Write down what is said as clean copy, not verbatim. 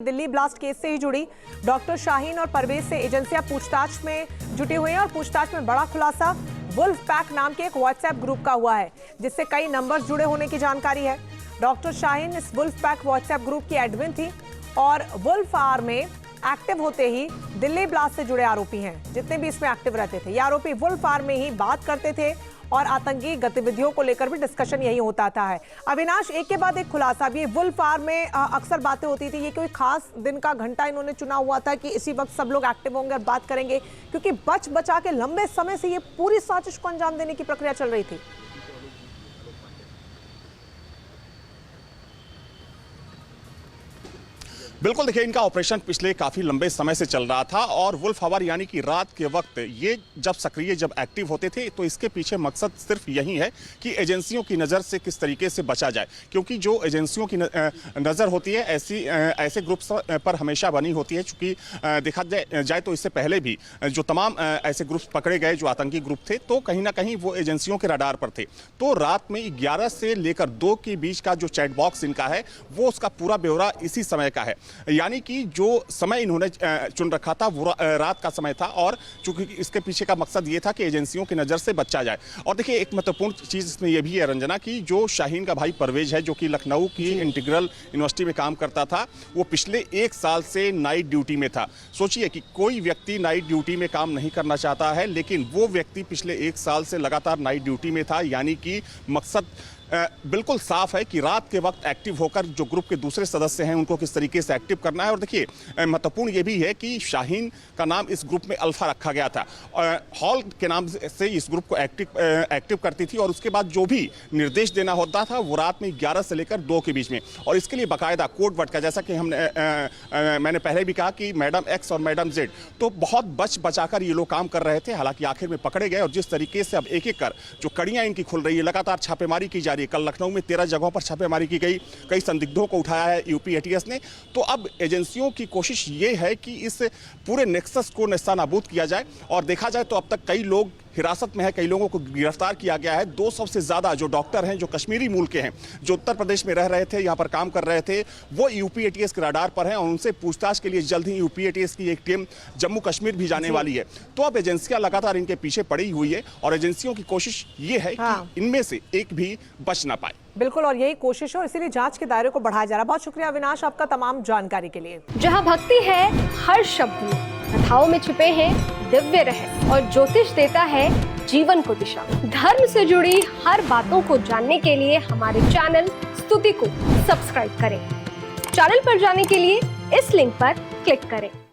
Delhi blast case से ही जुड़ी doctor Shaheen और परवेज से एजेंसियां पूछताछ में जुटी हुई हैं और पूछताछ में बड़ा खुलासा वुल्फ पैक नाम के एक व्हाट्सएप ग्रुप का हुआ है जिससे कई नंबर्स जुड़े होने की जानकारी है। डॉक्टर शाहीन इस वुल्फ पैक व्हाट्सएप ग्रुप की एडमिन थी और वुल्फ आर में एक्टिव होते ही दिल्ली ब्लास्ट से जुड़े आरोपी हैं जितने भी इसमें एक्टिव रहते थे। ये आरोपी वुल्फ आर में ही बात करते थे और आतंकी गतिविधियों को लेकर भी डिस्कशन यही होता था है। अविनाश, एक के बाद एक खुलासा भी। वुल्फ आर में अक्सर बातें होती थी, ये कोई खास दिन का घंटा इन्होंने चुना हुआ था कि इसी वक्त सब लोग एक्टिव होंगे और बात करेंगे, क्योंकि बच बचा के लंबे समय से ये पूरी साजिश को अंजाम देने की प्रक्रिया चल रही थी। बिल्कुल, देखिए, इनका ऑपरेशन पिछले काफ़ी लंबे समय से चल रहा था और वुल्फ आवर यानी कि रात के वक्त ये जब सक्रिय जब एक्टिव होते थे तो इसके पीछे मकसद सिर्फ यही है कि एजेंसियों की नज़र से किस तरीके से बचा जाए, क्योंकि जो एजेंसियों की नज़र होती है ऐसे ग्रुप्स पर हमेशा बनी होती है। चूँकि देखा जाए तो इससे पहले भी जो तमाम ऐसे ग्रुप्स पकड़े गए जो आतंकी ग्रुप थे तो कहीं ना कहीं वो एजेंसियों के रडार पर थे। तो रात में 11 से लेकर 2 के बीच का जो चैट बॉक्स इनका है वो उसका पूरा ब्यौरा इसी समय का है, यानी कि जो समय इन्होंने चुन रखा था वो रात का समय था और चूंकि इसके पीछे का मकसद ये था कि एजेंसियों की नज़र से बचा जाए। और देखिए, एक महत्वपूर्ण चीज़ इसमें यह भी है रंजना कि जो शाहीन का भाई परवेज है जो कि लखनऊ की इंटीग्रल यूनिवर्सिटी में काम करता था, वो पिछले 1 साल से नाइट ड्यूटी में था। सोचिए कि कोई व्यक्ति नाइट ड्यूटी में काम नहीं करना चाहता है, लेकिन वो व्यक्ति पिछले 1 साल से लगातार नाइट ड्यूटी में था, यानी कि मकसद बिल्कुल साफ है कि रात के वक्त एक्टिव होकर जो ग्रुप के दूसरे सदस्य हैं उनको किस तरीके से एक्टिव करना है। और देखिए, महत्वपूर्ण ये भी है कि शाहीन का नाम इस ग्रुप में अल्फा रखा गया था। हॉल के नाम से इस ग्रुप को एक्टिव करती थी और उसके बाद जो भी निर्देश देना होता था वो रात में 11 से लेकर 2 के बीच में, और इसके लिए बाकायदा कोड वर्ड का, जैसा कि मैंने पहले भी कहा कि मैडम एक्स और मैडम जेड, तो बहुत बच बचाकर ये लोग काम कर रहे थे। हालांकि आखिर में पकड़े गए और जिस तरीके से अब एक एक कर जो कड़ियां इनकी खुल रही है, लगातार छापेमारी की जा रही है। कल लखनऊ में 13 जगहों पर छापेमारी की गई, कई संदिग्धों को उठाया है यूपी एटीएस ने। तो अब एजेंसियों की कोशिश ये है कि इस पूरे नेक्सस को नेस्तनाबूद किया जाए। और देखा जाए तो अब तक कई लोग हिरासत में है, कई लोगों को गिरफ्तार किया गया है। 200 से ज्यादा जो डॉक्टर हैं जो कश्मीरी मूल के हैं, जो उत्तर प्रदेश में रह रहे थे, यहाँ पर काम कर रहे थे, वो यूपी एटीएस के रडार पर हैं और उनसे पूछताछ के लिए जल्द ही यूपी एटीएस की एक टीम जम्मू कश्मीर भी जाने वाली है। तो अब एजेंसियां लगातार इनके पीछे पड़ी हुई है और एजेंसियों की कोशिश ये है कि इनमें से एक भी बच ना पाए। बिल्कुल, और यही कोशिश है और इसीलिए जांच के दायरे को बढ़ाया जा रहा है। बहुत शुक्रिया अविनाश आपका तमाम जानकारी के लिए। जहां भक्ति है हर शब्द में, कथाओं में छिपे हैं दिव्य रहस्य और ज्योतिष देता है जीवन को दिशा। धर्म से जुड़ी हर बातों को जानने के लिए हमारे चैनल स्तुति को सब्सक्राइब करें। चैनल पर जाने के लिए इस लिंक पर क्लिक करें।